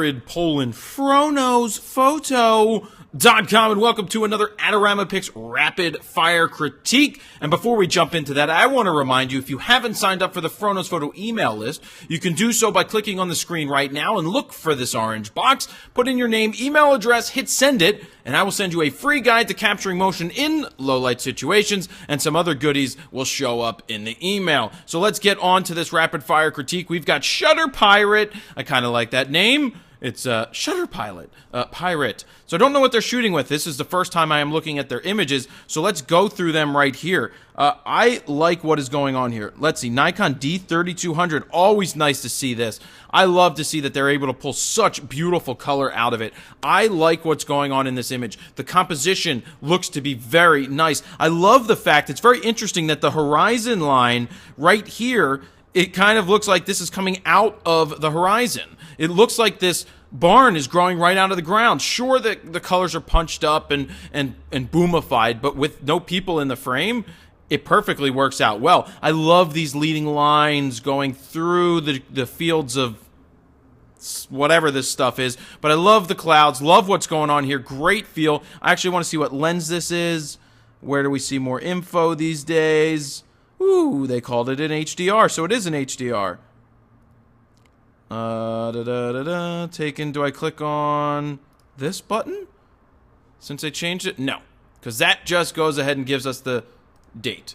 Jared Polin, PhonosPhoto.com, and welcome to another Adorama Picks Rapid Fire Critique. And before we jump into that, I want to remind you, if you haven't signed up for the Phronos Photo email list, you can do so by clicking on the screen right now and look for this orange box, put in your name, email address, hit send it, and I will send you a free guide to capturing motion in low-light situations, and some other goodies will show up in the email. So let's get on to this rapid fire critique. We've got Shutter Pirate. I kind of like that name. It's Shutter Pirate. So I don't know what they're shooting with. This is the first time I am looking at their images, so let's go through them right here. I like what is going on here. Let's see, Nikon D3200, always nice to see this. I love to see that they're able to pull such beautiful color out of it. I like what's going on in this image. The composition looks to be very nice. I love the fact, it's very interesting that the horizon line right here, it kind of looks like this is coming out of the horizon. It looks like this barn is growing right out of the ground. Sure, the colors are punched up and boomified, but with no people in the frame, it perfectly works out well. I love these leading lines going through the fields of whatever this stuff is, but I love the clouds, love what's going on here. Great feel. I actually want to see what lens this is. Where do we see more info these days? Ooh, they called it an HDR, so it is an HDR. Taken. Do I click on this button? Since I changed it? No. Because that just goes ahead and gives us the date.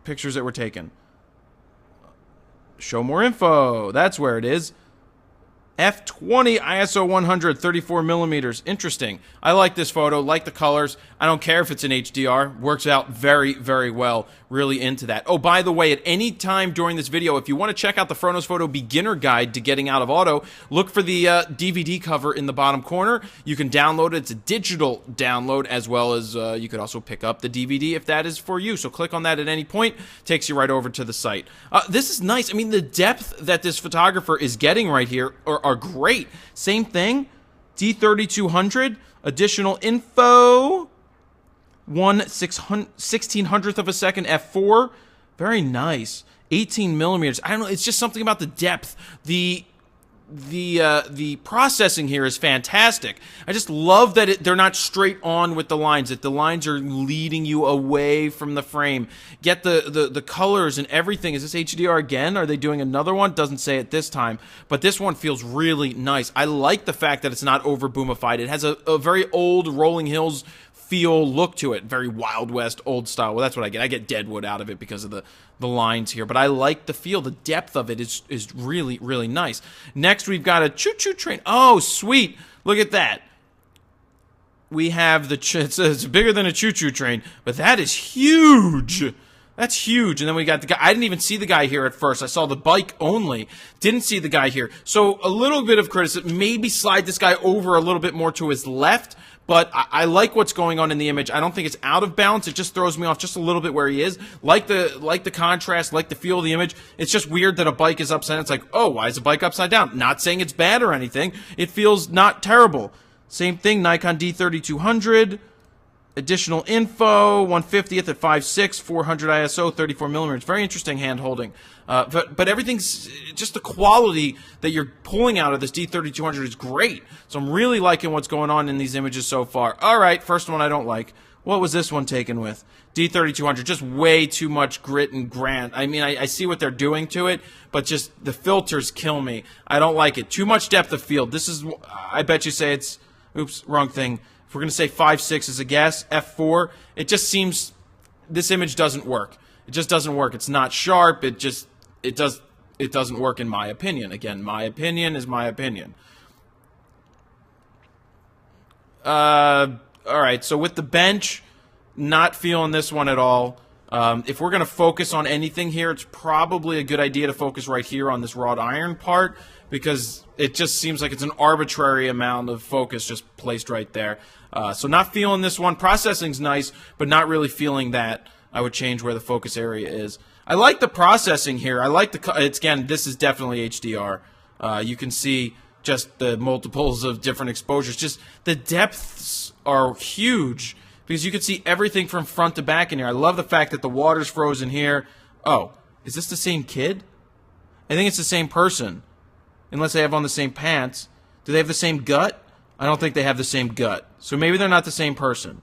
Pictures that were taken. Show more info. That's where it is. F20 ISO 100 34 millimeters. Interesting. I like this photo, like the colors. I don't care if it's an HDR. Works out very, very well. Really into that. Oh, by the way, at any time during this video, if you want to check out the Phronos Photo Beginner Guide to Getting Out of Auto, look for the DVD cover in the bottom corner. You can download it. It's a digital download, as well as you could also pick up the DVD if that is for you. So click on that at any point. Takes you right over to the site. This is nice. I mean, the depth that this photographer is getting right here are great. Same thing. D3200. Additional info. 1/1600th of a second f4. Very nice. 18 millimeters. I don't know, it's just something about the depth. The processing here is fantastic. I just love that they're not straight on with the lines, that the lines are leading you away from the frame. Get the colors and everything. Is this HDR again? Are they doing another one? Doesn't say it this time, but this one feels really nice. I like the fact that it's not over boomified. It has a very old Rolling Hills feel, look to it. Very Wild West, old style. Well, that's what I get. I get Deadwood out of it because of the lines here, but I like the feel. The depth of it is really, really nice. Next, we've got a choo-choo train. Oh, sweet. Look at that. We have it's bigger than a choo-choo train, but that is huge. That's huge. And then we got the guy. I didn't even see the guy here at first. I saw the bike only. Didn't see the guy here. So a little bit of criticism. Maybe slide this guy over a little bit more to his left. But I like what's going on in the image. I don't think it's out of balance. It just throws me off just a little bit where he is. Like the contrast, like the feel of the image. It's just weird that a bike is upside down. It's like, oh, why is a bike upside down? Not saying it's bad or anything. It feels not terrible. Same thing, Nikon D3200. Additional info, 1/50th at 5.6, 400 ISO, 34 millimeters. Very interesting hand holding. But everything's, just the quality that you're pulling out of this D3200 is great. So I'm really liking what's going on in these images so far. All right, first one I don't like. What was this one taken with? D3200, just way too much grit and grant. I mean, I see what they're doing to it, but just the filters kill me. I don't like it. Too much depth of field. This is, I bet you say it's, oops, wrong thing. If we're going to say 5.6 as a guess, f4, it just seems this image doesn't work. It just doesn't work. It's not sharp. It doesn't work in my opinion. Again, my opinion is my opinion. All right, so with the bench, not feeling this one at all. If we're going to focus on anything here, it's probably a good idea to focus right here on this wrought iron part, because it just seems like it's an arbitrary amount of focus just placed right there. So not feeling this one. Processing's nice, but not really feeling that. I would change where the focus area is. I like the processing here. I like again, this is definitely HDR. You can see just the multiples of different exposures. Just the depths are huge, because you can see everything from front to back in here. I love the fact that the water's frozen here. Oh, is this the same kid? I think it's the same person, unless they have on the same pants. Do they have the same gut? I don't think they have the same gut. So maybe they're not the same person.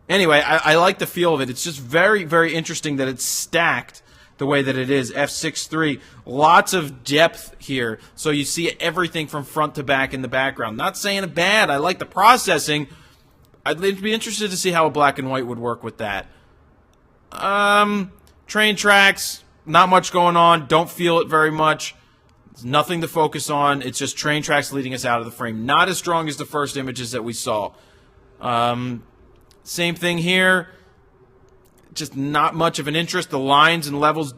Anyway, I like the feel of it. It's just very, very interesting that it's stacked the way that it is. F6.3, lots of depth here. So you see everything from front to back in the background. Not saying it bad. I like the processing. I'd be interested to see how a black and white would work with that. Train tracks, not much going on. Don't feel it very much. There's nothing to focus on. It's just train tracks leading us out of the frame. Not as strong as the first images that we saw. Same thing here. Just not much of an interest. The lines and levels,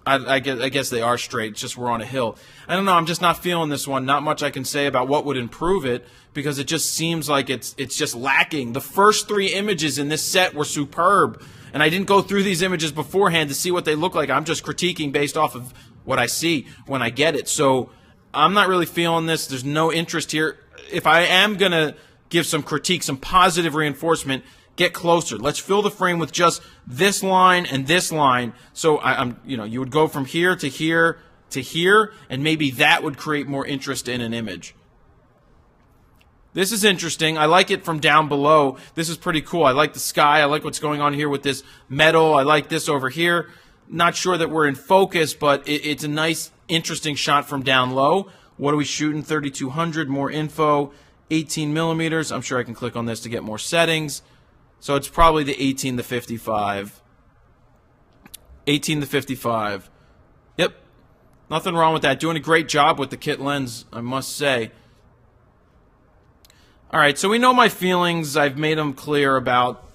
I guess they are straight. It's just we're on a hill. I don't know. I'm just not feeling this one. Not much I can say about what would improve it because it just seems like it's just lacking. The first 3 images in this set were superb, and I didn't go through these images beforehand to see what they look like. I'm just critiquing based off of what I see when I get it. So I'm not really feeling this. There's no interest here. If I am going to give some critique, some positive reinforcement, get closer. Let's fill the frame with just this line and this line. So you would go from here to here to here, and maybe that would create more interest in an image. This is interesting. I like it from down below. This is pretty cool. I like the sky. I like what's going on here with this metal. I like this over here. Not sure that we're in focus, but it's a nice, interesting shot from down low. What are we shooting? 3200, more info, 18 millimeters. I'm sure I can click on this to get more settings. So it's probably the 18 to 55. 18 to 55. Yep. Nothing wrong with that. Doing a great job with the kit lens, I must say. All right, so we know my feelings. I've made them clear about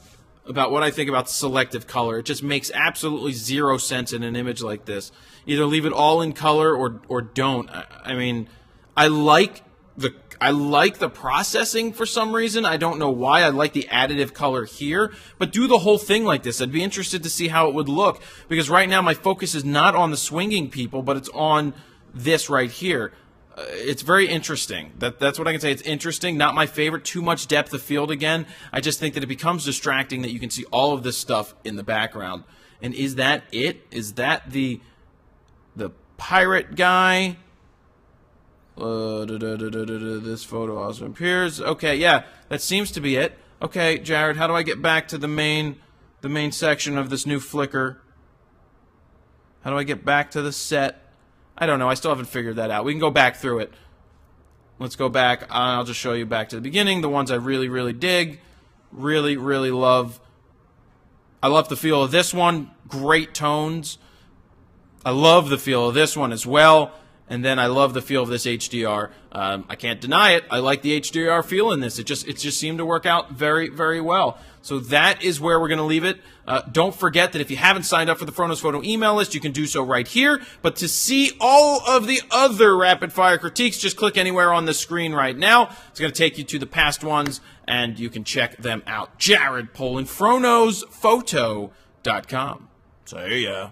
what I think about selective color. It just makes absolutely zero sense in an image like this. Either leave it all in color or don't. I mean, I like the processing for some reason. I don't know why. I like the additive color here, but do the whole thing like this. I'd be interested to see how it would look, because right now my focus is not on the swinging people, but it's on this right here. It's very interesting. That's what I can say. It's interesting. Not my favorite. Too much depth of field again. I just think that it becomes distracting that you can see all of this stuff in the background. And is that it? Is that the pirate guy? This photo also appears. Okay, yeah, that seems to be it. Okay, Jared, how do I get back to the main section of this new Flickr? How do I get back to the set? I don't know. I still haven't figured that out. We can go back through it. Let's go back. I'll just show you back to the beginning. The ones I really, really dig. Really, really love. I love the feel of this one. Great tones. I love the feel of this one as well. And then I love the feel of this HDR. I can't deny it. I like the HDR feel in this. It just seemed to work out very, very well. So that is where we're going to leave it. Don't forget that if you haven't signed up for the Fronos Photo email list, you can do so right here. But to see all of the other rapid-fire critiques, just click anywhere on the screen right now. It's going to take you to the past ones, and you can check them out. Jared Polin, FronosPhoto.com. See ya.